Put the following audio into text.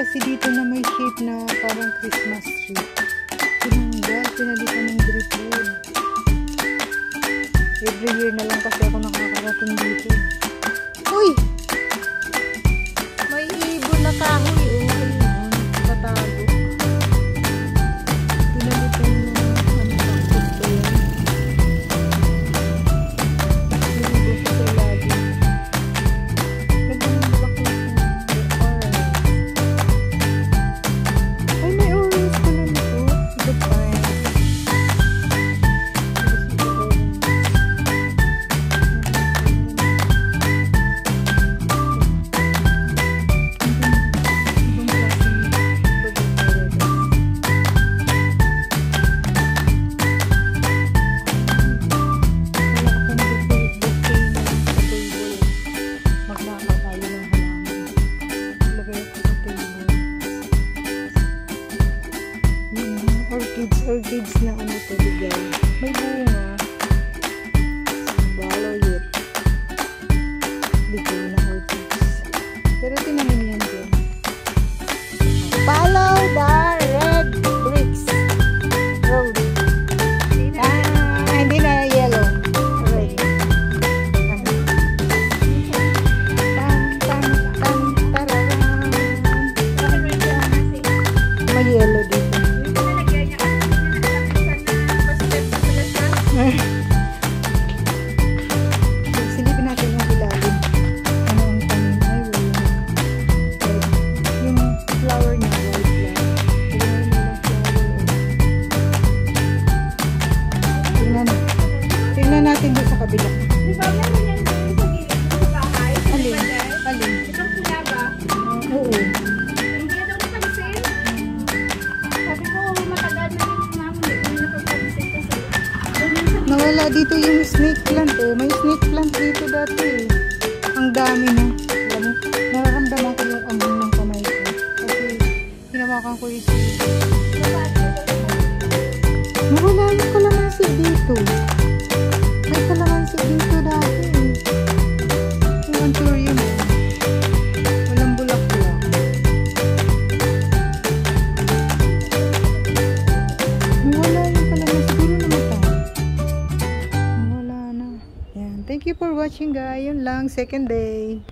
kasi dito na may shape na parang Christmas tree. Tinanggal, pinalitan ng dripwood. Every year na lang kasi ako nakakarating dito. Uy! May ibon na kahoy. Ayun, katago. Pinalitan mo ano cactus ko yan. Yung ibon ko sa lagi. Nagandang bulaklak na orange. Ay, may orange pala nito. Good time. Orchids na ano ito bigay. May bunga. Balloyet. Bigay na orchids. Pero tinahin yan dyan. Follow the red bricks road. Hindi na yellow. Red. May yellow dito. Silipin natin yung ilalim. Ano ang tanim? Ay, wala. Yung flower niya, white flower. Tingnan natin doon sa kabila. Di ba meron yan sa gilid sa bahay? Alin? Alin? Itong pula ba? Oo. Hindi na daw napansin. Sabi ko, matagal na yung mami. Hindi napapansin kasi. Nawala dito yung snake plant. Oh. May snake plant dito dati. Ang dami na. Nararamdaman ko yung ambon ng kamay ko. Kasi hinawakan ko yung snake. Nawala yung kalamansi dito. May kalamansi dito dati. Yung anthurium. Walang bulaklak. Nawala yung kalamansi. Siguro namatay. Wala na. Yan. Thank you for watching guys. Yun lang. Second day.